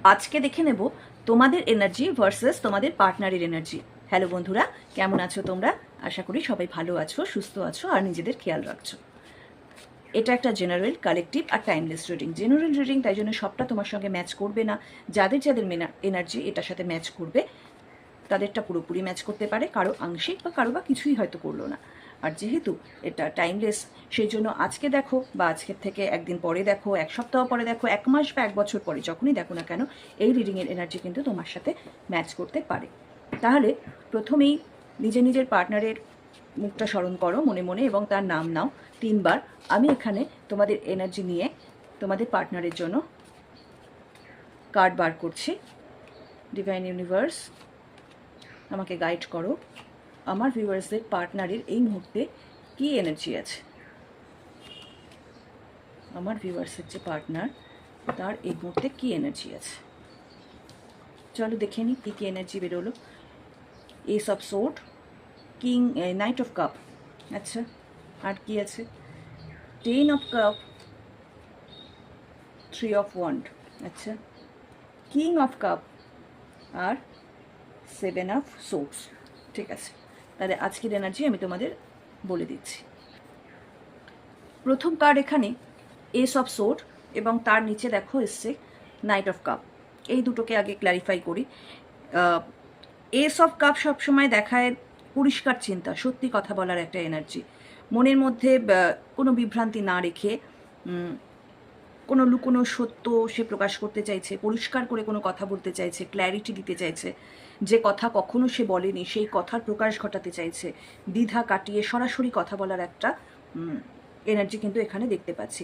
আজকে দেখে নেব তোমাদের এনার্জি ভার্সেস তোমাদের পার্টনারের এনার্জি। হ্যালো বন্ধুরা, কেমন আছো তোমরা? আশা করি সবাই ভালো আছো, সুস্থ আছো আর নিজেদের খেয়াল রাখছো। এটা একটা জেনারেল, কালেকটিভ আর টাইমলেস রিডিং। জেনারেল রিডিং, তাই জন্য সবটা তোমার সঙ্গে ম্যাচ করবে না। যাদের যাদের এনার্জি এটার সাথে ম্যাচ করবে তাদেরটা পুরোপুরি ম্যাচ করতে পারে, কারো আংশিক বা কারো বা কিছুই হয়তো করলো না। আর যেহেতু এটা টাইমলেস, সেই জন্য আজকে দেখো বা আজকের থেকে একদিন পরে দেখো, এক সপ্তাহ পরে দেখো, এক মাস বা এক বছর পরে, যখনই দেখো না কেন এই রিডিংয়ের এনার্জি কিন্তু তোমার সাথে ম্যাচ করতে পারে। তাহলে প্রথমেই নিজের নিজের পার্টনারের মুখটা স্মরণ করো মনে মনে এবং তার নাম নাও 3 বার। আমি এখানে তোমাদের এনার্জি নিয়ে তোমাদের পার্টনারের জন্য কার্ড বার করছি। ডিভাইন ইউনিভার্স, আমাকে গাইড করো, আমার ভিউয়ার্সদের পার্টনারের এই মুহূর্তে কী এনার্জি আছে। আমার ভিউয়ার্সের যে পার্টনার, তার এই মুহূর্তে কী এনার্জি আছে। চলো দেখে নিই কী কী এনার্জি বেরোলো। Ace of sword, king, knight of cup, আচ্ছা, আর কি আছে? 10 অফ কাপ, 3 অফ ওয়ান্ড, আচ্ছা, কিং অফ কাপ আর 7 অফ সোর্ডস। ঠিক আছে, তাহলে আজকের এনার্জি আমি তোমাদের বলে দিচ্ছি। প্রথম কার্ড এখানে এস অফ সোর্ড এবং তার নিচে দেখো এসছে নাইট অফ কাপ। এই দুটোকে আগে ক্ল্যারিফাই করি। এস অফ কাপ সবসময় দেখায় পরিষ্কার চিন্তা, সত্যি কথা বলার একটা এনার্জি। মনের মধ্যে কোনো বিভ্রান্তি না রেখে কোনো লুকোনো সত্য সে প্রকাশ করতে চাইছে, পরিষ্কার করে কোনো কথা বলতে চাইছে, ক্ল্যারিটি দিতে চাইছে। যে কথা কখনো সে বলেনি সেই কথার প্রকাশ ঘটাতে চাইছে, দ্বিধা কাটিয়ে সরাসরি কথা বলার একটা এনার্জি কিন্তু এখানে দেখতে পাচ্ছি।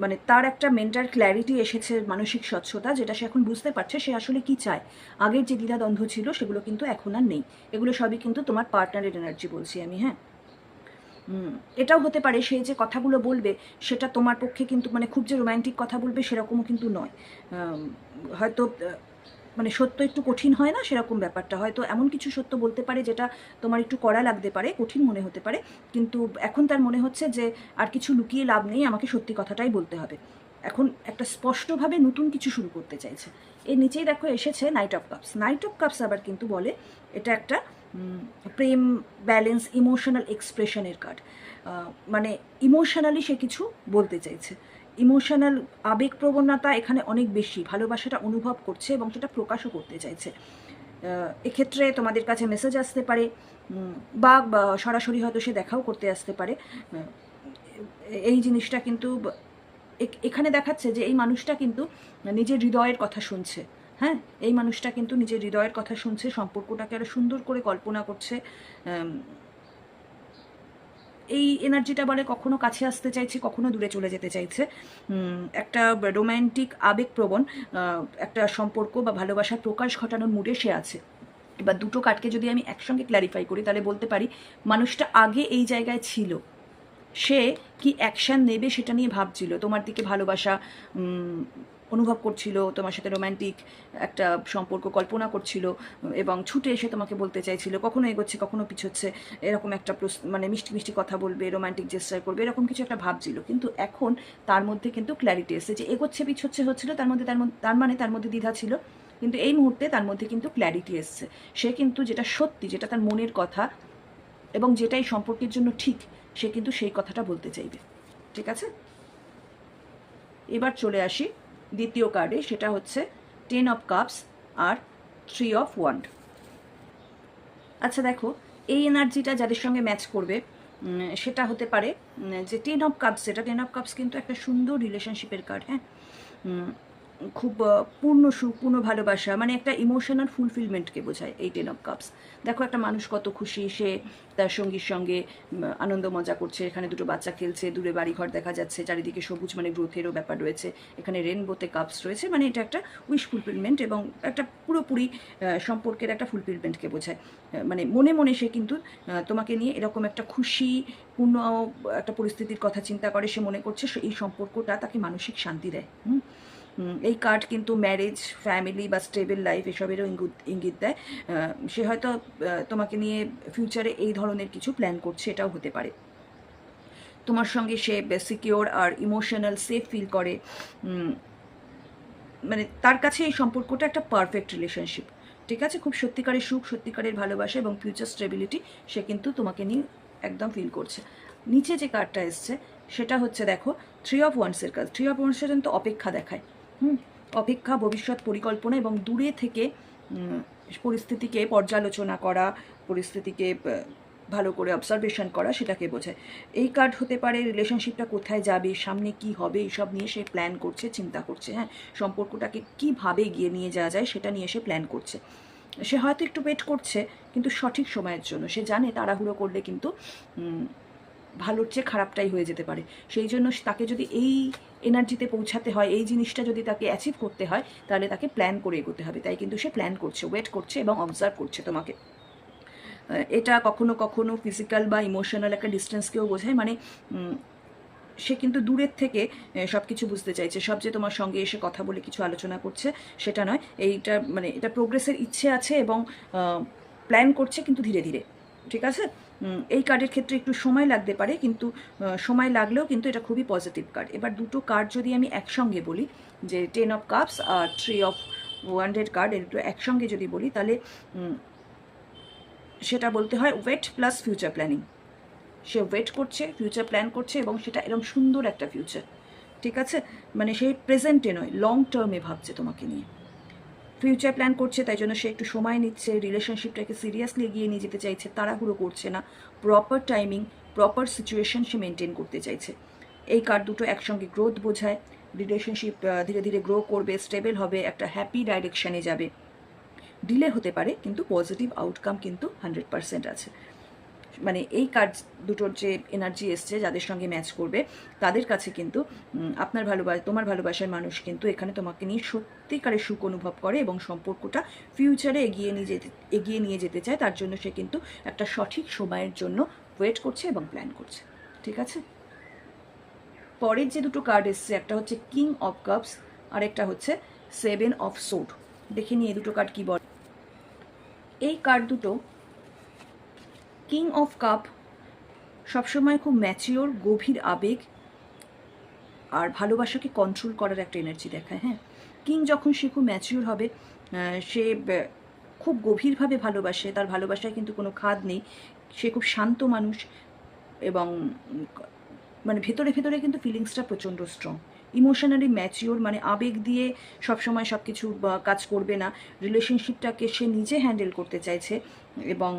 মানে তার একটা মেন্টাল ক্ল্যারিটি এসেছে, মানসিক স্বচ্ছতা, যেটা সে এখন বুঝতে পারছে সে আসলে কি চায়। আগের যে দ্বিধাদ্বন্দ্ব ছিল সেগুলো কিন্তু এখন আর নেই। এগুলো সবই কিন্তু তোমার পার্টনারের এনার্জি বলছি আমি, হ্যাঁ। এটাও হতে পারে সে যে কথাগুলো বলবে সেটা তোমার পক্ষে কিন্তু মানে খুব যে রোম্যান্টিক কথা বলবে সেরকমও কিন্তু নয়। হয়তো মানে সত্য একটু কঠিন হয় না, সেরকম ব্যাপারটা। হয়তো এমন কিছু সত্য বলতে পারে যেটা তোমার একটু কড়া লাগতে পারে, কঠিন মনে হতে পারে, কিন্তু এখন তার মনে হচ্ছে যে আর কিছু লুকিয়ে লাভ নেই, আমাকে সত্যি কথাটাই বলতে হবে। এখন একটা স্পষ্টভাবে নতুন কিছু শুরু করতে চাইছে। এর নিচেই দেখো এসেছে night of cups. Night of cups আবার কিন্তু বলে এটা একটা প্রেম, ব্যালেন্স, ইমোশনাল এক্সপ্রেশনের কার্ড। মানে ইমোশনালি সে কিছু বলতে চাইছে, ইমোশনাল আবেগপ্রবণতা এখানে অনেক বেশি, ভালোবাসাটা অনুভব করছে এবং সেটা প্রকাশও করতে চাইছে। এক্ষেত্রে তোমাদের কাছে মেসেজ আসতে পারে বা সরাসরি হয়তো সে দেখাও করতে আসতে পারে। এই জিনিসটা কিন্তু এখানে দেখাচ্ছে যে এই মানুষটা কিন্তু নিজের হৃদয়ের কথা শুনছে। হ্যাঁ, এই মানুষটা কিন্তু নিজের হৃদয়ের কথা শুনছে, সম্পর্কটাকে আরো সুন্দর করে কল্পনা করছে। এই এনার্জিটা বলে কখনো কাছে আসতে চাইছে, কখনো দূরে চলে যেতে চাইছে। একটা রোম্যান্টিক আবেগপ্রবণ একটা সম্পর্ক বা ভালোবাসার প্রকাশ ঘটানোর মুডে সে আছে। এবার দুটো কার্ডকে যদি আমি একসঙ্গে ক্ল্যারিফাই করি তাহলে বলতে পারি মানুষটা আগে এই জায়গায় ছিল, সে কি অ্যাকশান নেবে সেটা নিয়ে ভাবছিল, তোমার দিকে ভালোবাসা অনুভব করছিল, তোমার সাথে রোম্যান্টিক একটা সম্পর্ক কল্পনা করছিল এবং ছুটে এসে তোমাকে বলতে চাইছিল, কখনো এগোচ্ছে কখনো পিছোচ্ছে, এরকম একটা মানে মিষ্টি মিষ্টি কথা বলবে, রোম্যান্টিক জেস্টার করবে, এরকম কিছু একটা ভাবছিল। কিন্তু এখন তার মধ্যে কিন্তু ক্ল্যারিটি এসেছে যে এগোচ্ছে পিছোচ্ছে হচ্ছিল, তার মধ্যে দ্বিধা ছিল, কিন্তু এই মুহূর্তে তার মধ্যে কিন্তু ক্ল্যারিটি এসছে। সে কিন্তু যেটা সত্যি, যেটা তার মনের কথা এবং যেটাই সম্পর্কের জন্য ঠিক, সে কিন্তু সেই কথাটা বলতে চাইবে। ঠিক আছে, এবার চলে আসি দ্বিতীয় কার্ডে, সেটা হচ্ছে 10 অফ কাপস আর 3 অফ ওয়ান্ড। আচ্ছা দেখো, এই এনার্জিটা যাদের সঙ্গে ম্যাচ করবে সেটা হতে পারে যে 10 অফ কাপস, যেটা 10 অফ কাপস কিন্তু একটা সুন্দর রিলেশনশিপের কার্ড, হ্যাঁ। খুব পূর্ণ সুখ, পূর্ণ ভালোবাসা, মানে একটা ইমোশনাল ফুলফিলমেন্টকে বোঝায় এই 10 অফ কাপস। দেখো একটা মানুষ কত খুশি, সে তার সঙ্গীর সঙ্গে আনন্দ মজা করছে, এখানে দুটো বাচ্চা খেলছে, দূরে বাড়িঘর দেখা যাচ্ছে, চারিদিকে সবুজ, মানে গ্রোথেরও ব্যাপার রয়েছে, এখানে রেনবোতে কাপস রয়েছে, মানে এটা একটা উইশ ফুলফিলমেন্ট এবং একটা পুরোপুরি সম্পর্কের একটা ফুলফিলমেন্টকে বোঝায়। মানে মনে মনে সে কিন্তু তোমাকে নিয়ে এরকম একটা খুশি পূর্ণ একটা পরিস্থিতির কথা চিন্তা করে, সে মনে করছে এই সম্পর্কটা তাকে মানসিক শান্তি দেয়। এই কার্ড কিন্তু ম্যারেজ, ফ্যামিলি বা স্টেবল লাইফ এসবেরও ইঙ্গিত দেয়। সে হয়তো তোমাকে নিয়ে ফিউচারে এই ধরনের কিছু প্ল্যান করছে, এটাও হতে পারে। তোমার সঙ্গে সে সিকিওর আর ইমোশনাল সেফ ফিল করে। মানে তার কাছে এই সম্পর্কটা একটা পারফেক্ট রিলেশনশিপ, ঠিক আছে? খুব সত্যিকারের সুখ, সত্যিকারের ভালোবাসা এবং ফিউচার স্টেবিলিটি সে কিন্তু তোমাকে নিয়ে একদম ফিল করছে। নিচে যে কার্ডটা এসছে সেটা হচ্ছে দেখো 3 of Wands-এর কাজ। 3 of Wands-এর কিন্তু অপেক্ষা দেখায়, অপেক্ষা, ভবিষ্যৎ পরিকল্পনা এবং দূরে থেকে পরিস্থিতিকে পর্যালোচনা করা, পরিস্থিতিকে ভালো করে অবজারভেশন করা, সেটাকে বোঝায়। এই কার্ড হতে পারে রিলেশনশিপটা কোথায় যাবে, সামনে কি হবে, এইসব নিয়ে সে প্ল্যান করছে, চিন্তা করছে, হ্যাঁ, সম্পর্কটাকে কীভাবে এগিয়ে নিয়ে যাওয়া যায় সেটা নিয়ে সে প্ল্যান করছে। সে হয়তো একটু ওয়েট করছে কিন্তু সঠিক সময়ের জন্য। সে জানে তাড়াহুড়ো করলে কিন্তু ভালোর চেয়ে খারাপটাই হয়ে যেতে পারে। সেই জন্য তাকে যদি এই এনার্জিতে পৌঁছাতে হয়, এই জিনিসটা যদি তাকে অ্যাচিভ করতে হয়, তাহলে তাকে প্ল্যান করে এগোতে হবে। তাই কিন্তু সে প্ল্যান করছে, ওয়েট করছে এবং অবজার্ভ করছে তোমাকে। এটা কখনো কখনো ফিজিক্যাল বা ইমোশনাল একটা ডিস্টেন্সকেও বোঝায়। মানে সে কিন্তু দূরের থেকে সব কিছু বুঝতে চাইছে। সব যে তোমার সঙ্গে এসে কথা বলে কিছু আলোচনা করছে সেটা নয়। এইটা মানে এটা প্রোগ্রেসের ইচ্ছে আছে এবং প্ল্যান করছে কিন্তু ধীরে ধীরে, ঠিক আছে? এই কার্ডের ক্ষেত্রে একটু সময় লাগতে পারে, কিন্তু সময় লাগলেও কিন্তু এটা খুবই পজিটিভ কার্ড। এবার দুটো কার্ড যদি আমি একসঙ্গে বলি, যে 10 of Cups আর 3 of Wands কার্ড, এর দুটো একসঙ্গে যদি বলি তাহলে সেটা বলতে হয় ওয়েট প্লাস ফিউচার প্ল্যানিং। সে ওয়েট করছে, ফিউচার প্ল্যান করছে এবং সেটা এরকম সুন্দর একটা ফিউচার, ঠিক আছে? মানে সেই প্রেজেন্টে নয়, লং টার্মে ভাবছে তোমাকে নিয়ে, ফিউচার প্ল্যান করছে। তাই জন্য সে একটু সময় নিচ্ছে, রিলেশনশিপটাকে সিরিয়াসলি এগিয়ে নিয়ে যেতে চাইছে, তাড়াহুড়ো করছে না, প্রপার টাইমিং, প্রপার সিচুয়েশন সে মেনটেন করতে চাইছে। এই কার্ড দুটো একসঙ্গে গ্রোথ বোঝায়। রিলেশনশিপ ধীরে ধীরে গ্রো করবে, স্টেবল হবে, একটা হ্যাপি ডাইরেকশানে যাবে। ডিলে হতে পারে কিন্তু পজিটিভ আউটকাম কিন্তু 100% আছে। মানে এই কার্ড দুটোর যে এনার্জি এসছে, যাদের সঙ্গে ম্যাচ করবে তাদের কাছে কিন্তু আপনার তোমার ভালোবাসার মানুষ কিন্তু এখানে তোমাকে নিয়ে সত্যিকারের সুখ অনুভব করে এবং সম্পর্কটা ফিউচারে এগিয়ে নিয়ে যেতে চায়। তার জন্য সে কিন্তু একটা সঠিক সময়ের জন্য ওয়েট করছে এবং প্ল্যান করছে, ঠিক আছে? পরের যে দুটো কার্ড এসছে, একটা হচ্ছে কিং অফ কাপস আর একটা হচ্ছে 7 of Swords। দেখে নিয়ে এই দুটো কার্ড কী বলে। এই কার্ড দুটো, কিং অফ কাপ সবসময় খুব ম্যাচিওর, গভীর আবেগ আর ভালোবাসাকে কন্ট্রোল করার একটা এনার্জি দেখায়। হ্যাঁ, কিং যখন সে খুব ম্যাচিওর হবে, সে খুব গভীরভাবে ভালোবাসে, তার ভালোবাসায় কিন্তু কোনো খাদ নেই, সে খুব শান্ত মানুষ এবং মানে ভেতরে ভেতরে কিন্তু ফিলিংসটা প্রচণ্ড স্ট্রং, ইমোশনালি ম্যাচিওর। মানে আবেগ দিয়ে সবসময় সব কিছু কাজ করবে না, রিলেশনশিপটাকে সে নিজে হ্যান্ডেল করতে চাইছে। এবং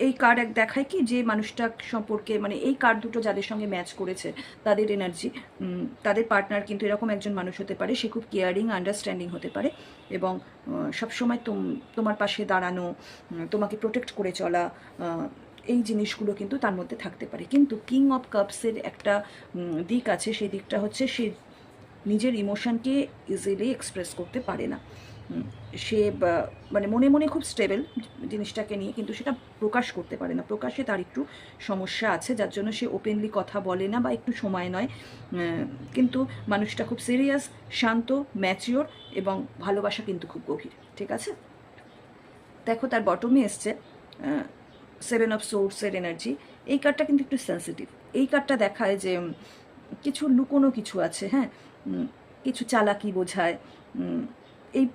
এই কার্ড এক দেখায় কি, যে মানুষটা সম্পর্কে মানে এই কার্ড দুটো যাদের সঙ্গে ম্যাচ করেছে তাদের এনার্জি, তাদের পার্টনার কিন্তু এরকম একজন মানুষ হতে পারে, সে খুব কেয়ারিং, আন্ডারস্ট্যান্ডিং হতে পারে এবং সবসময় তোমার পাশে দাঁড়ানো, তোমাকে প্রোটেক্ট করে চলা, এই জিনিসগুলো কিন্তু তার মধ্যে থাকতে পারে। কিন্তু কিং অফ কাপসের একটা দিক আছে, সেই দিকটা হচ্ছে সে নিজের ইমোশনকে ইজিলি এক্সপ্রেস করতে পারে না। সে মানে মনে মনে খুব স্টেবল জিনিসটাকে নিয়ে, কিন্তু সেটা প্রকাশ করতে পারে না, প্রকাশে তার একটু সমস্যা আছে, যার জন্য সে ওপেনলি কথা বলে না বা একটু সময় নয়। কিন্তু মানুষটা খুব সিরিয়াস, শান্ত, ম্যাচিওর এবং ভালোবাসা কিন্তু খুব গভীর, ঠিক আছে? দেখো তার বটমে এসছে 7 of Swords এনার্জি। এই কার্ডটা কিন্তু একটু সেন্সিটিভ। এই কার্ডটা দেখায় যে কিছু লুকোনো কিছু আছে, হ্যাঁ, কিছু চালাকি বোঝায়। এই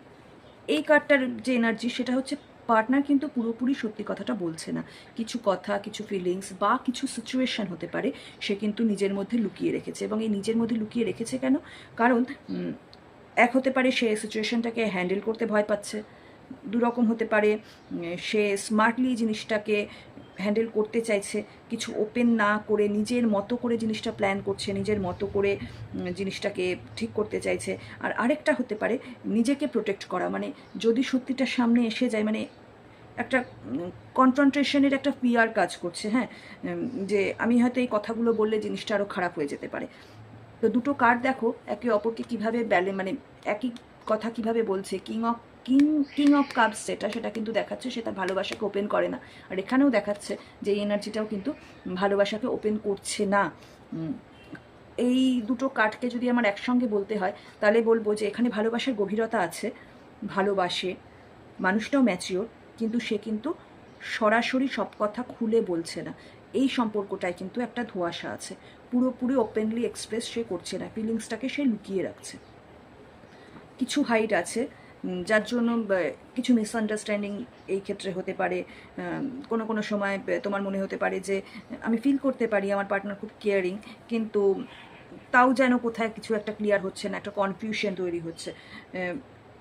এই কার্ডটার যে এনার্জি সেটা হচ্ছে পার্টনার কিন্তু পুরোপুরি সত্যি কথাটা বলছে না, কিছু কথা, কিছু ফিলিংস বা কিছু সিচুয়েশন হতে পারে সে কিন্তু নিজের মধ্যে লুকিয়ে রেখেছে। এবং এই নিজের মধ্যে লুকিয়ে রেখেছে কেন? কারণ এক হতে পারে সে সিচুয়েশনটাকে হ্যান্ডেল করতে ভয় পাচ্ছে, দুরকম হতে পারে সে স্মার্টলি জিনিসটাকে হ্যান্ডেল করতে চাইছে, কিছু ওপেন না করে নিজের মতো করে জিনিসটা প্ল্যান করছে, নিজের মতো করে জিনিসটাকে ঠিক করতে চাইছে। আর আরেকটা হতে পারে নিজেকে প্রোটেক্ট করা, মানে যদি সত্যিটা সামনে এসে যায়, মানে একটা কনফ্রন্টেশনের একটা ফিয়ার কাজ করছে, হ্যাঁ, যে আমি হয়তো এই কথাগুলো বললে জিনিসটা আরও খারাপ হয়ে যেতে পারে। তো দুটো কার্ড দেখো একে অপরকে কীভাবে মানে একই কথা কিভাবে বলছে। কিং অফ কাপস সেটা কিন্তু দেখাচ্ছে সে তার ভালোবাসাকে ওপেন করে না, আর এখানেও দেখাচ্ছে যে এই এনার্জিটাও কিন্তু ভালোবাসাকে ওপেন করছে না। এই দুটো কার্ডকে যদি আমার একসঙ্গে বলতে হয় তাহলে বলবো যে এখানে ভালোবাসার গভীরতা আছে, ভালোবাসে, মানুষটাও ম্যাচিওর, কিন্তু সে কিন্তু সরাসরি সব কথা খুলে বলছে না। এই সম্পর্কটায় কিন্তু একটা ধোঁয়াশা আছে, পুরোপুরি ওপেনলি এক্সপ্রেস সে করছে না, ফিলিংসটাকে সে লুকিয়ে রাখছে। কিছু হাইট আছে, যার জন্য কিছু মিসআন্ডারস্ট্যান্ডিং এই ক্ষেত্রে হতে পারে। কোনো কোনো সময় তোমার মনে হতে পারে যে আমি ফিল করতে পারি আমার পার্টনার খুব কেয়ারিং, কিন্তু তাও যেন কোথায় কিছু একটা ক্লিয়ার হচ্ছে না, একটা কনফিউশন তৈরি হচ্ছে।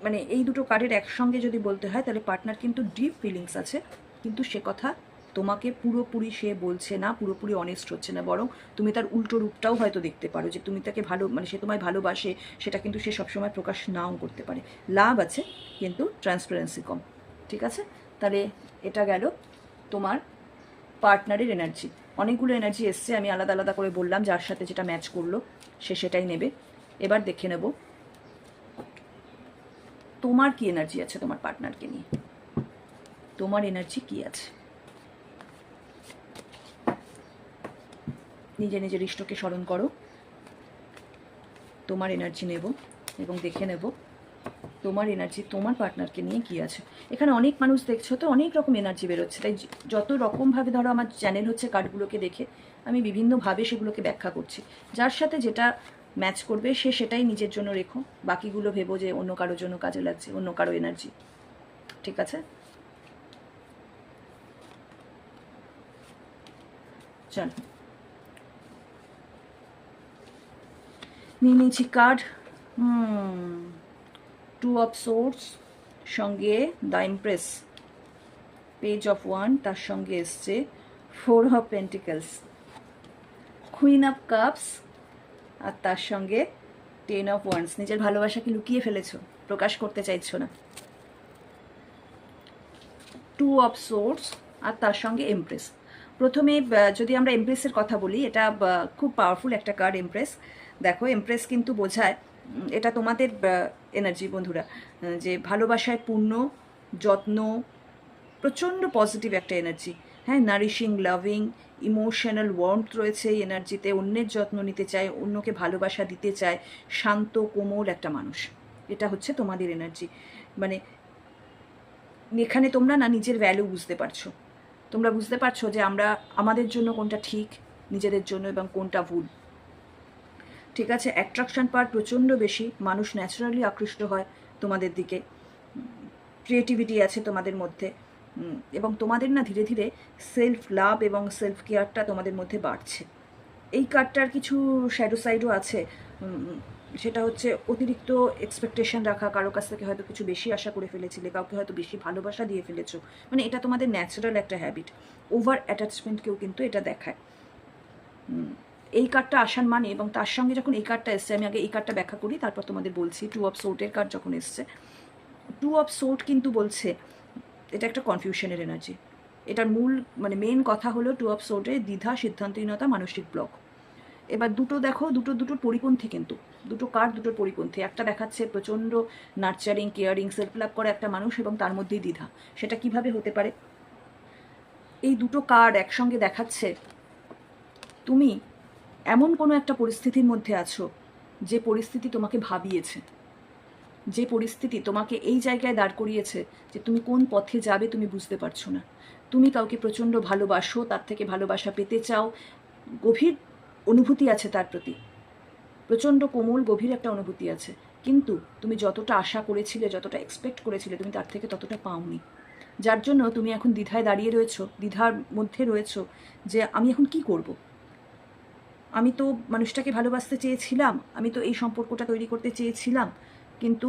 মানে এই দুটো কার্ডের একসঙ্গে যদি বলতে হয় তাহলে পার্টনার কিন্তু ডিপ ফিলিংস আছে, কিন্তু সে কথা তোমাকে পুরোপুরি সে বলছে না, পুরোপুরি অনেস্ট হচ্ছে না, বরং তুমি তার উল্টো রূপটাও হয়তো দেখতে পারো, যে তুমি তাকে ভালো, মানে সে তোমায় ভালোবাসে, সেটা কিন্তু সে সবসময় প্রকাশ নাও করতে পারে। লাভ আছে কিন্তু ট্রান্সপারেন্সি কম। ঠিক আছে, তাহলে এটা গেল তোমার পার্টনারের এনার্জি। অনেকগুলো এনার্জি এসছে, আমি আলাদা আলাদা করে বললাম যার সাথে যেটা ম্যাচ করলো সে সেটাই নেবে। এবার দেখে নেব তোমার কি এনার্জি আছে তোমার পার্টনারকে নিয়ে, তোমার এনার্জি কি আছে। নিজে নিজের ইষ্টকে স্মরণ করো, তোমার এনার্জি নেব এবং দেখে নেব তোমার এনার্জি তোমার পার্টনারকে নিয়ে কি আছে। এখানে অনেক মানুষ দেখছো তো, অনেক রকম এনার্জি বেরোচ্ছে, তাই যত রকমভাবে ধরো আমার চ্যানেল হচ্ছে কার্ডগুলোকে দেখে আমি বিভিন্নভাবে সেগুলোকে ব্যাখ্যা করছি। যার সাথে যেটা ম্যাচ করবে সে সেটাই নিজের জন্য রেখো, বাকিগুলো ভেবো যে অন্য কারোর জন্য কাজে লাগছে, অন্য কারো এনার্জি। ঠিক আছে, চল নিয়ে নিয়েছি কার্ড। টু অফ সোর্স সঙ্গে দ্য ইমপ্রেস, পেজ অফ ওয়ান, তার সঙ্গে এসছে four of pentacles, queen of cups, আর তার সঙ্গে 10 অফ ওয়ান্স। নিজের ভালোবাসাকে লুকিয়ে ফেলেছো, প্রকাশ করতে চাইছো না। 2 অফ সোর্স আর তার সঙ্গে এমপ্রেস। প্রথমে যদি আমরা এমপ্রেসের কথা বলি, এটা খুব পাওয়ারফুল একটা কার্ড এমপ্রেস। দেখো এমপ্রেস কিন্তু বোঝায়, এটা তোমাদের এনার্জি বন্ধুরা, যে ভালোবাসায় পূর্ণ, যত্ন, প্রচণ্ড পজিটিভ একটা এনার্জি। হ্যাঁ, নারিশিং, লাভিং, ইমোশনাল ওয়ার্মথ রয়েছে এই এনার্জিতে, অন্যের যত্ন নিতে চায়, অন্যকে ভালোবাসা দিতে চায়, শান্ত কোমল একটা মানুষ। এটা হচ্ছে তোমাদের এনার্জি। মানে এখানে তোমরা না নিজের ভ্যালু বুঝতে পারছো, তোমরা বুঝতে পারছো যে আমরা আমাদের জন্য কোনটা ঠিক নিজেদের জন্য এবং কোনটা ভুল। ঠিক আছে, অ্যাট্রাকশন পাওয়ার প্রচণ্ড বেশি, মানুষ ন্যাচারালি আকৃষ্ট হয় তোমাদের দিকে, ক্রিয়েটিভিটি আছে তোমাদের মধ্যে, এবং তোমাদের না ধীরে ধীরে সেলফ লাভ এবং সেলফ কেয়ারটা তোমাদের মধ্যে বাড়ছে। এই কার্ডটার কিছু শ্যাডো সাইডও আছে, সেটা হচ্ছে অতিরিক্ত এক্সপেকটেশন রাখা, কারো কাছ থেকে হয়তো কিছু বেশি আশা করে ফেলেছিলে, কাউকে হয়তো বেশি ভালোবাসা দিয়ে ফেলেছো, মানে এটা তোমাদের ন্যাচারাল একটা হ্যাবিট। ওভার অ্যাটাচমেন্টকেও কিন্তু এটা দেখায় এই কার্ডটা আসার মানে। এবং তার সঙ্গে যখন এই কার্ডটা এসছে, আমি আগে এই কার্ডটা ব্যাখ্যা করি তারপর তোমাদের বলছি। 2 অফ সোর্টের কার্ড যখন এসছে, 2 অফ সোর্ট কিন্তু বলছে এটা একটা কনফিউশনের এনার্জি। এটার মূল মানে মেন কথা হলো 2 অফ সোর্টে দ্বিধা, সিদ্ধান্তহীনতা, মানসিক ব্লক। এবার দুটো দেখো, দুটোর পরিপন্থী, কিন্তু দুটো কার্ড দুটোর পরিপন্থী। একটা দেখাচ্ছে প্রচণ্ড নার্চারিং, কেয়ারিং, সেলফ লাভ করা একটা মানুষ, এবং তার মধ্যেই দ্বিধা। সেটা কিভাবে হতে পারে? এই দুটো কার্ড একসঙ্গে দেখাচ্ছে তুমি এমন কোনো একটা পরিস্থিতির মধ্যে আছো, যে পরিস্থিতি তোমাকে ভাবিয়েছে, যে পরিস্থিতি তোমাকে এই জায়গায় দাঁড় করিয়েছে যে তুমি কোন পথে যাবে তুমি বুঝতে পারছো না। তুমি কাউকে প্রচণ্ড ভালোবাসো, তার থেকে ভালোবাসা পেতে চাও, গভীর অনুভূতি আছে তার প্রতি, প্রচণ্ড কোমল গভীর একটা অনুভূতি আছে, কিন্তু তুমি যতটা আশা করেছিলে, যতটা এক্সপেক্ট করেছিলে, তুমি তার থেকে ততটা পাওনি। যার জন্য তুমি এখন দ্বিধায় দাঁড়িয়ে রয়েছো, দ্বিধার মধ্যে রয়েছো যে আমি এখন কি করব। আমি তো মানুষটাকে ভালোবাসতে চেয়েছিলাম, আমি তো এই সম্পর্কটা তৈরি করতে চেয়েছিলাম, কিন্তু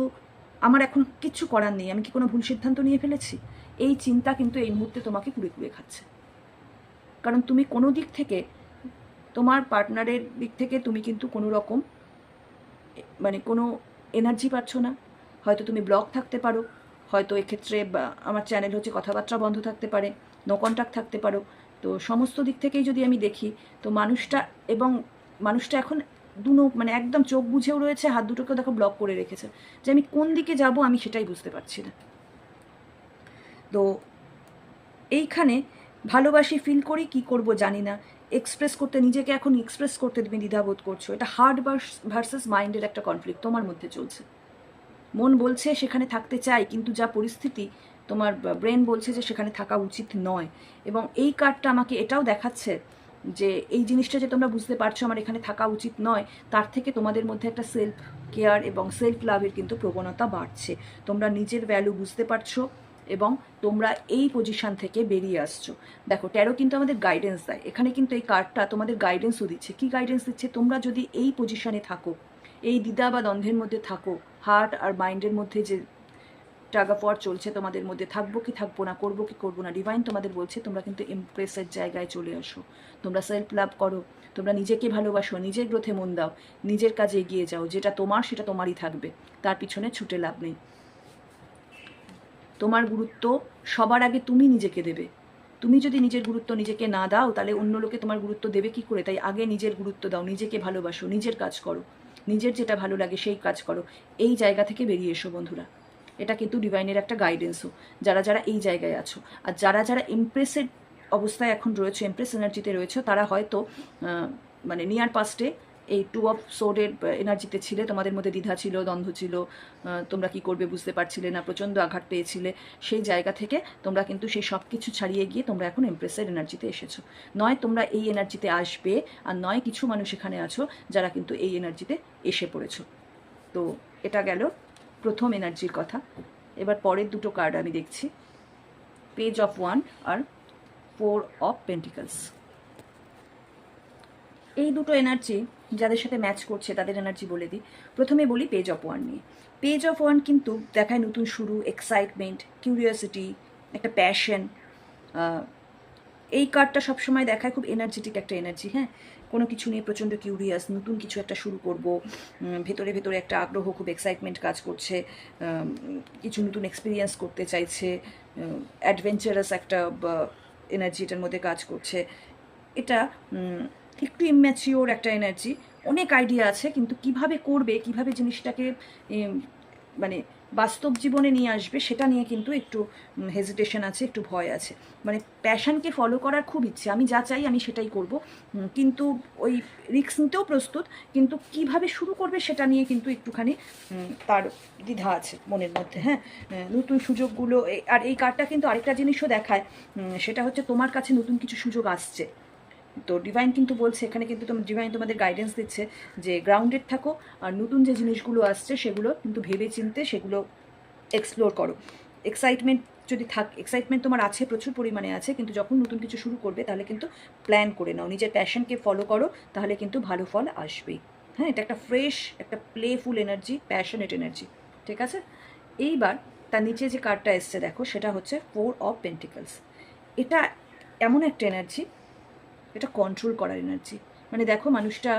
আমার এখন কিচ্ছু করার নেই, আমি কি কোনো ভুল সিদ্ধান্ত নিয়ে ফেলেছি? এই চিন্তা কিন্তু এই মুহূর্তে তোমাকে কুড়ে কুড়ে খাচ্ছে। কারণ তুমি কোনো দিক থেকে, তোমার পার্টনারের দিক থেকে তুমি কিন্তু কোনো রকম মানে কোনো এনার্জি পাচ্ছ না। হয়তো তুমি ব্লক থাকতে পারো, হয়তো এক্ষেত্রে আমার চ্যানেল হচ্ছে কথাবার্তা বন্ধ থাকতে পারে, নো কন্ট্যাক্ট থাকতে পারো। তো সমস্ত দিক থেকেই যদি আমি দেখি, তো মানুষটা এখন মানে একদম চোখ বুঝেও রয়েছে, হাত দুটোকেও দেখো ব্লক করে রেখেছে, যে আমি কোন দিকে যাব আমি সেটাই বুঝতে পারছি না। তো এইখানে ভালোবাসি, ফিল করি, কি করব জানি না, এক্সপ্রেস করতে, নিজেকে এখন এক্সপ্রেস করতে তুমি দ্বিধাবোধ করছো। এটা হার্ট ভার্সেস মাইন্ডের একটা কনফ্লিক্ট তোমার মধ্যে চলছে। মন বলছে সেখানে থাকতে চাই, কিন্তু যা পরিস্থিতি, তোমার ব্রেন বলছে যে সেখানে থাকা উচিত নয়। এবং এই কার্ডটা আমাকে এটাও দেখাচ্ছে যে এই জিনিসটা যে তোমরা বুঝতে পারছো আমার এখানে থাকা উচিত নয়, তার থেকে তোমাদের মধ্যে একটা সেলফ কেয়ার এবং সেলফ লাভের কিন্তু প্রবণতা বাড়ছে। তোমরা নিজের ভ্যালু বুঝতে পারছো এবং তোমরা এই পজিশন থেকে বেরিয়ে আসছো। দেখো ট্যারো কিন্তু আমাদের গাইডেন্স দেয়, এখানে কিন্তু এই কার্ডটা তোমাদের গাইডেন্সও দিচ্ছে। কি গাইডেন্স দিচ্ছে? তোমরা যদি এই পজিশনে থাকো, এই দ্বিধা বা দ্বন্দ্বের মধ্যে থাকো, হার্ট আর মাইন্ডের মধ্যে যে টাগ অফ ওয়ার চলছে তোমাদের মধ্যে, থাকবো কি থাকবো না, করবো কি করবো না, ডিভাইন তোমাদের বলছে তোমরা কিন্তু ইমপ্রেসের জায়গায় চলে আসো। তোমরা সেলফ লাভ করো, তোমরা নিজেকে ভালোবাসো, নিজের গ্রোথে মন দাও, নিজের কাজে এগিয়ে যাও। যেটা তোমার সেটা তোমারই থাকবে, তার পিছনে ছুটে লাভ নেই। তোমার গুরুত্ব সবার আগে তুমি নিজেকে দেবে। তুমি যদি নিজের গুরুত্ব নিজেকে না দাও, তাহলে অন্য লোকে তোমার গুরুত্ব দেবে কি করে? তাই আগে নিজের গুরুত্ব দাও, নিজেকে ভালোবাসো, নিজের কাজ করো, নিজের যেটা ভালো লাগে সেই কাজ করো। এই জায়গা থেকে বেরিয়ে এসো বন্ধুরা। এটা কিন্তু ডিভাইনের একটা গাইডেন্সও, যারা যারা এই জায়গায় আছো। আর যারা যারা ইমপ্রেসের অবস্থায় এখন রয়েছে, ইমপ্রেস এনার্জিতে রয়েছে, তারা হয়তো মানে নিয়ার পাস্টে এই 2 অফ সোর্ডের এনার্জিতে ছিলে, তোমাদের মধ্যে দ্বিধা ছিল, দ্বন্দ্ব ছিল, তোমরা কি করবে বুঝতে পারছিলে না, প্রচণ্ড আঘাত পেয়েছিলে। সেই জায়গা থেকে তোমরা কিন্তু সেই সব কিছু ছাড়িয়ে গিয়ে তোমরা এখন ইমপ্রেসের এনার্জিতে এসেছো। নয় তোমরা এই এনার্জিতে আসবে, আর নয় কিছু মানুষ এখানে আছো যারা কিন্তু এই এনার্জিতে এসে পড়েছো। তো এটা গেল প্রথম এনার্জির কথা। এবার পরের দুটো কার্ড আমি দেখছি, পেজ অফ ওয়ান আর 4 অফ পেন্টিকলস। এই দুটো এনার্জি যাদের সাথে ম্যাচ করছে তাদের এনার্জি বলে দিই। প্রথমে বলি পেজ অফ ওয়ান নিয়ে। পেজ অফ ওয়ান কিন্তু দেখায় নতুন শুরু, এক্সাইটমেন্ট, কিউরিওসিটি, একটা প্যাশন। এই কার্ডটা সবসময় দেখায় খুব এনার্জেটিক একটা এনার্জি। হ্যাঁ, কোনো কিছু নিয়ে প্রচণ্ড কিউরিয়াস, নতুন কিছু একটা শুরু করব, ভেতরে ভেতরে একটা আগ্রহ, খুব এক্সাইটমেন্ট কাজ করছে, কিছু নতুন এক্সপিরিয়েন্স করতে চাইছে, অ্যাডভেঞ্চারাস একটা এনার্জি এটার মধ্যে কাজ করছে। এটা একটু ইম্যাচিওর একটা এনার্জি, অনেক আইডিয়া আছে, কিন্তু কিভাবে করবে, কিভাবে জিনিসটাকে মানে বাস্তব জীবনে নিয়ে আসবে সেটা নিয়ে কিন্তু একটু হেজিটেশন আছে, একটু ভয় আছে। মানে প্যাশনকে ফলো করার খুব ইচ্ছে, আমি যা চাই আমি সেটাই করব, কিন্তু ওই রিস্ক নিতেও প্রস্তুত, কিন্তু কিভাবে শুরু করবে সেটা নিয়ে কিন্তু একটুখানি তার দ্বিধা আছে মনের মধ্যে। হ্যাঁ, নতুন সুযোগগুলো, আর এই কার্ডটা কিন্তু আরেকটা জিনিসও দেখায়, সেটা হচ্ছে তোমার কাছে নতুন কিছু সুযোগ আসছে। তো ডিভাইন কিন্তু বলছে এখানে, কিন্তু ডিভাইন তোমাদের গাইডেন্স দিচ্ছে যে গ্রাউন্ডেড থাকো, আর নতুন যে জিনিসগুলো আসছে সেগুলো কিন্তু ভেবে চিনতে সেগুলো এক্সপ্লোর করো। এক্সাইটমেন্ট যদি এক্সাইটমেন্ট তোমার আছে, প্রচুর পরিমাণে আছে, কিন্তু যখন নতুন কিছু শুরু করবে তাহলে কিন্তু প্ল্যান করে নাও, নিজের প্যাশনকে ফলো করো, তাহলে কিন্তু ভালো ফল আসবেই। হ্যাঁ, এটা একটা ফ্রেশ, একটা প্লেফুল এনার্জি, প্যাশনেট এনার্জি। ঠিক আছে, এইবার তার নিচে যে কার্ডটা এসছে দেখো, সেটা হচ্ছে 4 অফ পেন্টিকলস। এটা এমন একটা এনার্জি, এটা কন্ট্রোল করার এনার্জি। মানে দেখো মানুষটা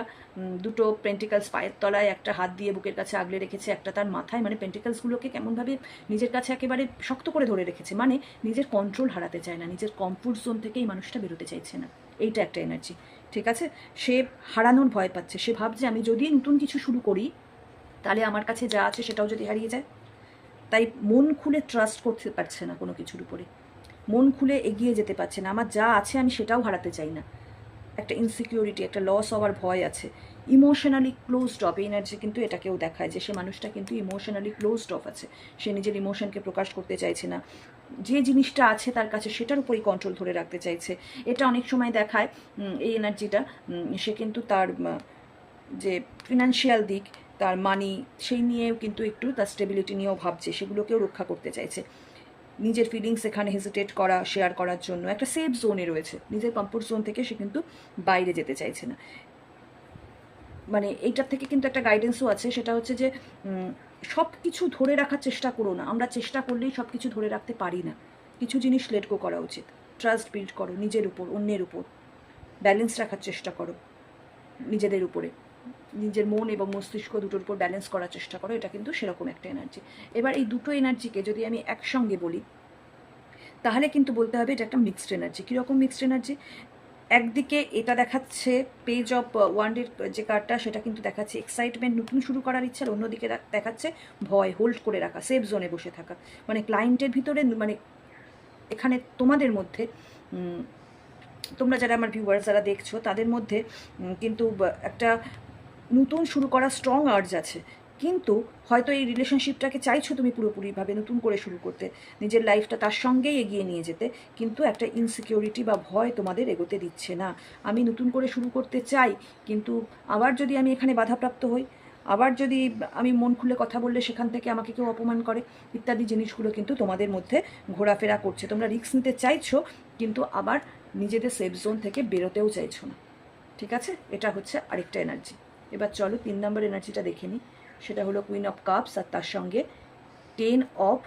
দুটো পেন্টিকলস পায়ের তলায়, একটা হাত দিয়ে বুকের কাছে আগলে রেখেছে, একটা তার মাথায়, মানে পেন্টিকলসগুলোকে কেমনভাবে নিজের কাছে একেবারে শক্ত করে ধরে রেখেছে, মানে নিজের কন্ট্রোল হারাতে চায় না, নিজের কমফোর্ট জোন থেকে এই মানুষটা বেরোতে চাইছে না। এইটা একটা এনার্জি। ঠিক আছে, সে হারানোর ভয় পাচ্ছে, সে ভাবছে আমি যদি নতুন কিছু শুরু করি তাহলে আমার কাছে যা আছে সেটাও যদি হারিয়ে যায়। তাই মন খুলে ট্রাস্ট করতে পারছে না কোনো কিছুর উপরে, মন খুলে এগিয়ে যেতে পারছে না, আমার যা আছে আমি সেটাও হারাতে চাই না। একটা ইনসিকিউরিটি, একটা লস হওয়ার ভয় আছে। ইমোশনালি ক্লোজড অফ এনার্জি কিন্তু এটাকেও দেখায় যে সে মানুষটা কিন্তু ইমোশনালি ক্লোজড অফ আছে, সে নিজের ইমোশনকে প্রকাশ করতে চাইছে না, যে জিনিসটা আছে তার কাছে সেটার উপরই কন্ট্রোল ধরে রাখতে চাইছে। এটা অনেক সময় দেখায় এই এনার্জিটা, সে কিন্তু তার যে ফিনান্সিয়াল দিক, তার মানি, সেই নিয়েও কিন্তু একটু তার স্টেবিলিটি নিয়েও ভাবছে, সেগুলোকেও রক্ষা করতে চাইছে। নিজের ফিলিংস এখানে হেজিটেট করা, শেয়ার করার জন্য একটা সেফ জোনে রয়েছে, নিজের কমফোর্ট জোন থেকে সে কিন্তু বাইরে যেতে চাইছে না। মানে এইটার থেকে কিন্তু একটা গাইডেন্সও আছে, সেটা হচ্ছে যে সব কিছু ধরে রাখার চেষ্টা করো না, আমরা চেষ্টা করলেই সব কিছু ধরে রাখতে পারি না, কিছু জিনিস লেট গো করা উচিত। ট্রাস্ট বিল্ড করো নিজের উপর, অন্যের উপর, ব্যালেন্স রাখার চেষ্টা করো নিজেদের উপরে, নিজের মন এবং মস্তিষ্ক দুটোর উপর ব্যালেন্স করার চেষ্টা করো। এটা কিন্তু সেরকম একটা এনার্জি। এবার এই দুটো এনার্জিকে যদি আমি একসঙ্গে বলি তাহলে কিন্তু বলতে হবে এটা একটা মিক্সড এনার্জি। কীরকম মিক্সড এনার্জি? একদিকে এটা দেখাচ্ছে পেজ অফ ওয়ান্ডের যে কার্ডটা, সেটা কিন্তু দেখাচ্ছে এক্সাইটমেন্ট, নতুন শুরু করার ইচ্ছা, আর অন্যদিকে দেখাচ্ছে ভয়, হোল্ড করে রাখা, সেফ জোনে বসে থাকা। মানে ক্লায়েন্টের ভিতরে, মানে এখানে তোমাদের মধ্যে, তোমরা যারা আমার ভিউয়ার্স যারা দেখছো তাদের মধ্যে কিন্তু একটা নতুন শুরু করা স্ট্রং আর্জ আছে, কিন্তু হয়তো এই রিলেশনশিপটাকে চাইছো তুমি পুরোপুরিভাবে নতুন করে শুরু করতে, নিজের লাইফটা তার সঙ্গেই এগিয়ে নিয়ে যেতে, কিন্তু একটা ইনসিকিউরিটি বা ভয় তোমাদের এগোতে দিচ্ছে না। আমি নতুন করে শুরু করতে চাই, কিন্তু আবার যদি আমি এখানে বাধাপ্রাপ্ত হই, আবার যদি আমি মন খুলে কথা বললে সেখান থেকে আমাকে কেউ অপমান করে, ইত্যাদি জিনিসগুলো কিন্তু তোমাদের মধ্যে ঘোরাফেরা করছে। তোমরা রিস্ক নিতে চাইছো, কিন্তু আবার নিজেদের সেফ জোন থেকে বেরোতেও চাইছো না। ঠিক আছে, এটা হচ্ছে আরেকটা এনার্জি। এবার চলো 3 নম্বর এনার্জিটা দেখে নিই। সেটা হলো কুইন অফ কাপস আর তার সঙ্গে 10 of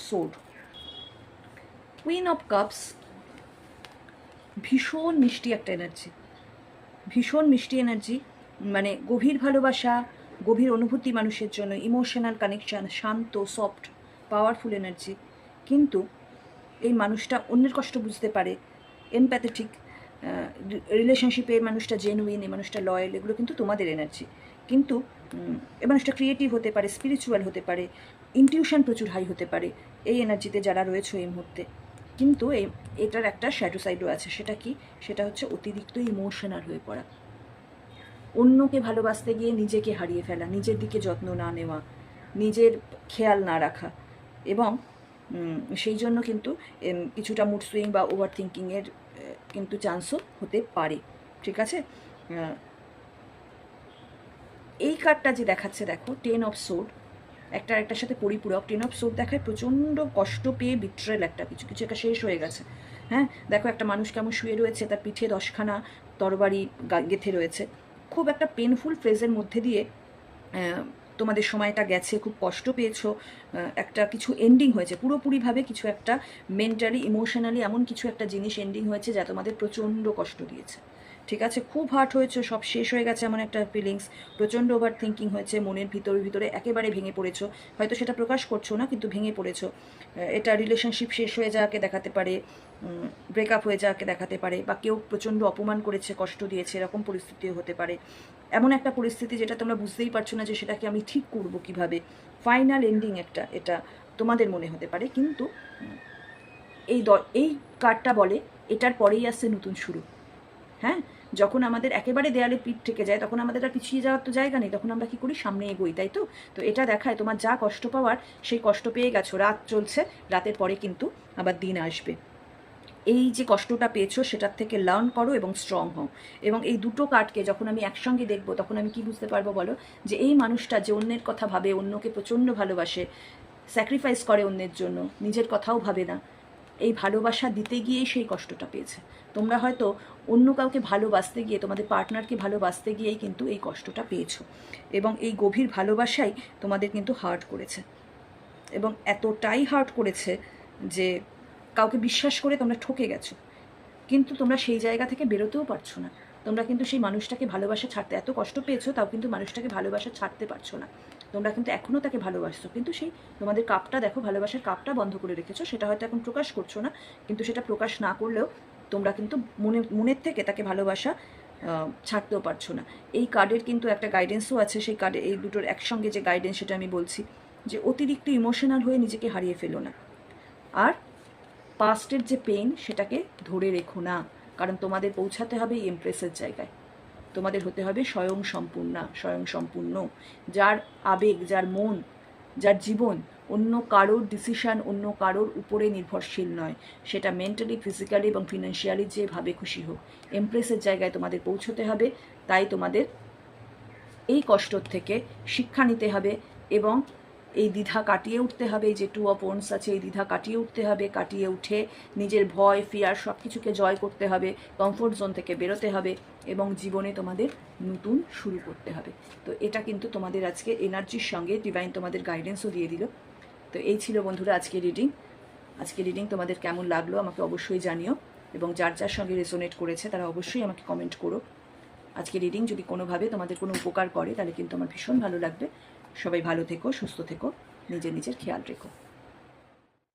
sword. Queen of cups ভীষণ মিষ্টি একটা এনার্জি, ভীষণ মিষ্টি এনার্জি, মানে গভীর ভালোবাসা, গভীর অনুভূতি মানুষের জন্য, ইমোশনাল কানেকশান, শান্ত, সফট, পাওয়ারফুল এনার্জি। কিন্তু এই মানুষটা অন্যের কষ্ট বুঝতে পারে, এমপ্যাথেটিক, রিলেশনশিপে এই মানুষটা জেনুইন, এই মানুষটা লয়াল, এগুলো কিন্তু তোমাদের এনার্জি। কিন্তু এই মানুষটা ক্রিয়েটিভ হতে পারে, স্পিরিচুয়াল হতে পারে, ইনটিউশন প্রচুর হাই হতে পারে এই এনার্জিতে যারা রয়েছে এই মুহূর্তে। কিন্তু এটার একটা শ্যাডো সাইডও আছে। সেটা কি? সেটা হচ্ছে অতিরিক্ত ইমোশনাল হয়ে পড়া, অন্যকে ভালোবাসতে গিয়ে নিজেকে হারিয়ে ফেলা, নিজের দিকে যত্ন না নেওয়া, নিজের খেয়াল না রাখা, এবং সেই জন্য কিন্তু কিছুটা মুড সুইং বা ওভার থিঙ্কিংয়ের কিন্তু চান্সও হতে পারে। ঠিক আছে, এই কার্ডটা যে দেখাচ্ছে দেখো 10 অফ সোর্ড, একটার সাথে পরিপূরক। 10 অফ সোর্ড দেখায় প্রচণ্ড কষ্ট পেয়ে বিট্রেল, একটা কিছু কিছু একটা শেষ হয়ে গেছে। হ্যাঁ, দেখো একটা মানুষ কেমন শুয়ে রয়েছে, তার পিঠে 10খানা তরবারি গেঁথে রয়েছে। খুব একটা পেনফুল ফ্রেজের মধ্যে দিয়ে তোমাদের সময়টা গেছে, খুব কষ্ট পেয়েছো, একটা কিছু এন্ডিং হয়েছে পুরোপুরিভাবে, কিছু একটা মেন্টালি ইমোশনালি এমন কিছু একটা জিনিস এন্ডিং হয়েছে যা তোমাদের প্রচণ্ড কষ্ট দিয়েছে। ঠিক আছে, খুব হার্ট হয়েছে, সব শেষ হয়ে গেছে এমন একটা ফিলিংস, প্রচণ্ড ওভার থিঙ্কিং হয়েছে, মনের ভিতরে একেবারে ভেঙে পড়েছো। হয়তো সেটা প্রকাশ করছো না, কিন্তু ভেঙে পড়েছো। এটা রিলেশনশিপ শেষ হয়ে যাওয়াকে দেখাতে পারে, ব্রেকআপ হয়ে যাওয়াকে দেখাতে পারে, বা কেউ প্রচণ্ড অপমান করেছে, কষ্ট দিয়েছে, এরকম পরিস্থিতিও হতে পারে। এমন একটা পরিস্থিতি যেটা তোমরা বুঝতেই পারছো না যে সেটাকে আমি ঠিক করবো কীভাবে, ফাইনাল এন্ডিং একটা এটা তোমাদের মনে হতে পারে। কিন্তু এই কার্ডটা বলে এটার পরেই আসছে নতুন শুরু। হ্যাঁ, যখন আমাদের একেবারে দেয়ালে পিঠ থেকে যায়, তখন আমাদের আর পিছিয়ে যাওয়ার তো জায়গা নেই, তখন আমরা কী করি? সামনে এগোই, তাই তো? তো এটা দেখায় তোমার যা কষ্ট পাওয়ার সেই কষ্ট পেয়ে গেছো, রাত চলছে, রাতের পরে কিন্তু আবার দিন আসবে। এই যে কষ্টটা পেয়েছো সেটার থেকে লার্ন করো এবং স্ট্রং হও। এবং এই দুটো কার্ডকে যখন আমি একসঙ্গে দেখবো, তখন আমি কি বুঝতে পারবো বলো? যে এই মানুষটা যে অন্যের কথা ভাবে, অন্যকে প্রচণ্ড ভালোবাসে, স্যাক্রিফাইস করে অন্যের জন্য, নিজের কথাও ভাবে না, এই ভালোবাসা দিতে গিয়েই সেই কষ্টটা পেয়েছে। তোমরা হয়তো অন্য কাউকে ভালোবাসতে গিয়ে, তোমাদের পার্টনারকে ভালোবাসতে গিয়েই কিন্তু এই কষ্টটা পেয়েছো, এবং এই গভীর ভালোবাসাই তোমাদের কিন্তু হার্ট করেছে, এবং এতটাই হার্ট করেছে যে কাউকে বিশ্বাস করে তোমরা ঠকে গেছো, কিন্তু তোমরা সেই জায়গা থেকে বেরোতেও পারছো না। তোমরা কিন্তু সেই মানুষটাকে ভালোবাসা ছাড়তে, এত কষ্ট পেয়েছো তাও কিন্তু মানুষটাকে ভালোবাসা ছাড়তে পারছো না। তোমরা কিন্তু এখনও তাকে ভালোবাসছো, কিন্তু সেই তোমাদের কাপটা দেখো, ভালোবাসার কাপটা বন্ধ করে রেখেছো। সেটা হয়তো এখন প্রকাশ করছো না, কিন্তু সেটা প্রকাশ না করলেও তোমরা কিন্তু মনের থেকে তাকে ভালোবাসা ছাড়তেও পারছো না। এই কার্ডের কিন্তু একটা গাইডেন্সও আছে, সেই কার্ডে এই দুটোর একসঙ্গে যে গাইডেন্স সেটা আমি বলছি, যে অতিরিক্ত ইমোশনাল হয়ে নিজেকে হারিয়ে ফেলো না, আর পাস্টের যে পেইন সেটাকে ধরে রেখো না, কারণ তোমাদের পৌঁছাতে হবে এমপ্রেসের জায়গায়। তোমাদের হতে হবে স্বয়ংসম্পূর্ণ, যার আবেগ, যার মন, যার জীবন অন্য কারোর ডিসিশন, অন্য কারোর উপরে নির্ভরশীল নয়। সেটা মেন্টালি, ফিজিক্যালি এবং ফিনান্সিয়ালি যেভাবে খুশি হোক, এমপ্রেসের জায়গায় তোমাদের পৌঁছতে হবে। তাই তোমাদের এই কষ্টর থেকে শিক্ষা নিতে হবে, এবং এই দ্বিধা কাটিয়ে উঠতে হবে। এই যে 2 অফ ওয়ান্ডস আছে, এই দ্বিধা কাটিয়ে উঠতে হবে, কাটিয়ে উঠে নিজের ভয়, ফিয়ার সব কিছুকে জয় করতে হবে, কমফোর্ট জোন থেকে বেরোতে হবে, এবং জীবনে তোমাদের নতুন শুরু করতে হবে। তো এটা কিন্তু তোমাদের আজকে এনার্জির সঙ্গে ডিভাইন তোমাদের গাইডেন্সও দিয়ে দিল। তো এই ছিল বন্ধুরা আজকে রিডিং। তোমাদের কেমন লাগলো আমাকে অবশ্যই জানিও, এবং যার যার সঙ্গে রেজোনেট করেছে তারা অবশ্যই আমাকে কমেন্ট করো। আজকে রিডিং যদি কোনোভাবে তোমাদের কোনো উপকার করে তাহলে কিন্তু আমার ভীষণ ভালো লাগবে। সবাই ভালো থেকো, সুস্থ থেকো, নিজের খেয়াল রেখো।